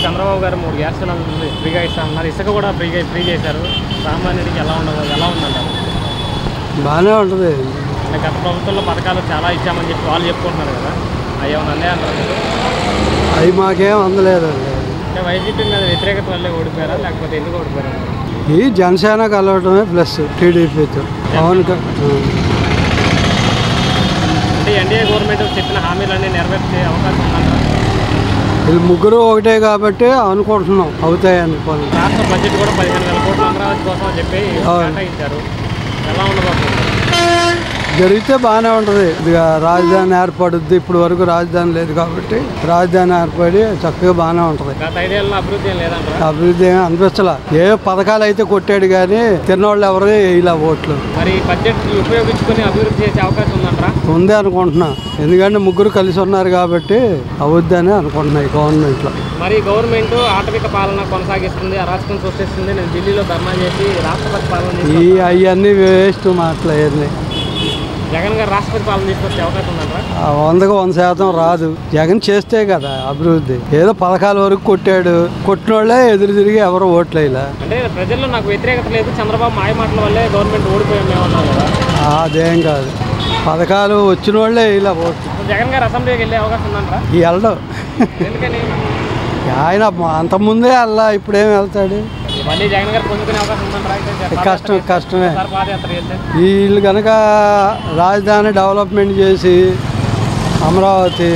చంద్రబాబు గారు 3 గ్యాస్ సిలిండర్లు ఫ్రీగా ఇస్తామన్నారు. ఇసుక కూడా ఫ్రీ చేశారు. సామాన్యుడికి ఎలా ఉందంటారు? బాగానే ఉంటుంది. అంటే గత ప్రభుత్వంలో పథకాలు చాలా ఇచ్చామని చెప్పి వాళ్ళు చెప్పుకుంటున్నారు కదా, అవి ఏమైనా అందే అంటారు? అవి మాకేం అందలేదండి. అంటే వైసీపీ మీద వ్యతిరేకత వల్లే ఓడిపోయారా, లేకపోతే ఎందుకు ఓడిపోయారు? ఈ జనసేన కలవటమే ప్లస్ టీడీపీతో. అవును. అంటే ఎన్డీఏ గవర్నమెంట్ చెప్పిన హామీలన్నీ నెరవేర్చే అవకాశం ఉందంటారా? వీళ్ళు ముగ్గురు ఒకటే కాబట్టి అనుకుంటున్నాం అవుతాయి అనుకోండి. రాష్ట్ర బడ్జెట్ కూడా 15,000 కోట్లు అమరావతి కోసం అని చెప్పి కేటాయించారు. ఎలా ఉండబోతుంది? జరిగితే బాగానే ఉంటుంది. ఇక రాజధాని ఏర్పడుద్ది. ఇప్పుడు వరకు రాజధాని లేదు కాబట్టి రాజధాని ఏర్పడి చక్కగా బాగానే ఉంటుంది. గత 5 ఏళ్ళలో అభివృద్ధి ఏం లేదంటారా? అభివృద్ధి ఏమి అనిపించలా. ఏ పథకాలు అయితే కొట్టాడు కానీ తిన్నవాళ్ళు ఎవరు ఇలా ఓట్లు. మరి బడ్జెట్ ఉపయోగించుకొని అభివృద్ధి చేసే అవకాశం ఉందంటారా? ఉంది అనుకుంటున్నా. ఎందుకంటే ముగ్గురు కలిసి ఉన్నారు కాబట్టి అవుద్దని అనుకుంటున్నాయి గవర్నమెంట్లో. మరి గవర్నమెంట్ ఆటవిక పాలన కొనసాగిస్తుంది, అరాచకం సృష్టిస్తుంది. నేను ఢిల్లీలో ధర్నా చేసి రాష్ట్రపతి పాలన అవన్నీ వేస్ట్ మాట్లాడింది. జగన్ గారు రాష్ట్రపతి పాలన తీసుకొచ్చే అవకాశం ఉందంటారా? 100% రాదు. జగన్ చేస్తే కదా అభివృద్ధి. ఏదో పథకాల వరకు కొట్టాడు. కొట్టిన వాళ్ళే ఎదురు తిరిగి ఎవరు ఓట్లేలా. అంటే ప్రజల్లో నాకు వ్యతిరేకత లేదు, చంద్రబాబు మాయ మాటల వల్లే గవర్నమెంట్ ఓడిపోయాం మేమన్నారు కదా. అదేం కాదు. పథకాలు వచ్చిన వాళ్ళే ఇలా ఓట్లు. జగన్ గారు అసెంబ్లీకి వెళ్ళే అవకాశం ఉందంటారా? వెళ్ళడం. ఎందుకని? ఆయన అంతకుముందే వెళ్ళా, ఇప్పుడేం వెళ్తాడు? మళ్ళీ జగన్ గారు పొందుకునే అవకాశం ఉందంటారా? కష్టమే. పాదయాత్ర చేస్తే వీళ్ళు కనుక రాజధాని డెవలప్మెంట్ చేసి అమరావతి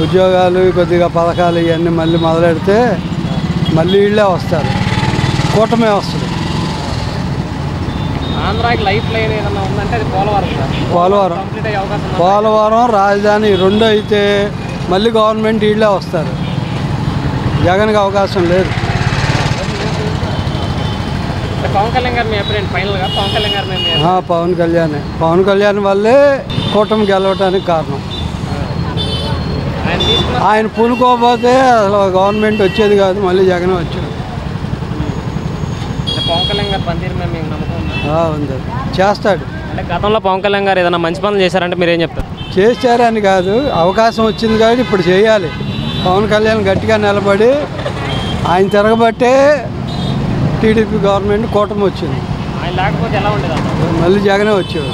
ఉద్యోగాలు కొద్దిగా పథకాలు ఇవన్నీ మళ్ళీ మొదలెడితే మళ్ళీ వీళ్ళే వస్తారు. కూటమే వస్తుంది. ఆంధ్రాకి లైఫ్ లైన్ ఏదన్నా ఉందంటే అది పోలవరం. కంప్లీట్ అయ్యే అవకాశం ఉందా? పోలవరం రాజధాని రెండు అయితే మళ్ళీ గవర్నమెంట్ వీళ్ళే వస్తారు. జగన్కి అవకాశం లేదు. పవన్ కళ్యాణ్ గారు మీ అభిప్రాయం ఫైనల్గా? పవన్ కళ్యాణ్ గారు పవన్ కళ్యాణ్ వల్లే కూటమి గెలవటానికి కారణం. ఆయన పూనుకోకపోతే అసలు గవర్నమెంట్ వచ్చేది కాదు. మళ్ళీ జగన్ వచ్చాడు. పవన్ కళ్యాణ్ గారు పనితీరు మీద మీకు నమ్మకం ఉందా? ఉంది. చేస్తాడు. అంటే గతంలో పవన్ కళ్యాణ్ గారు ఏదైనా మంచి పనులు చేశారంటే మీరేం చెప్తారు? చేశారని కాదు, అవకాశం వచ్చింది కాబట్టి ఇప్పుడు చేయాలి. పవన్ కళ్యాణ్ గట్టిగా నిలబడి ఆయన తిరగబట్టే టీడీపీ గవర్నమెంట్ కూటమి వచ్చింది. ఆయన లేకపోతే ఎలా ఉండేది? మళ్ళీ జగనే వచ్చేవాడు.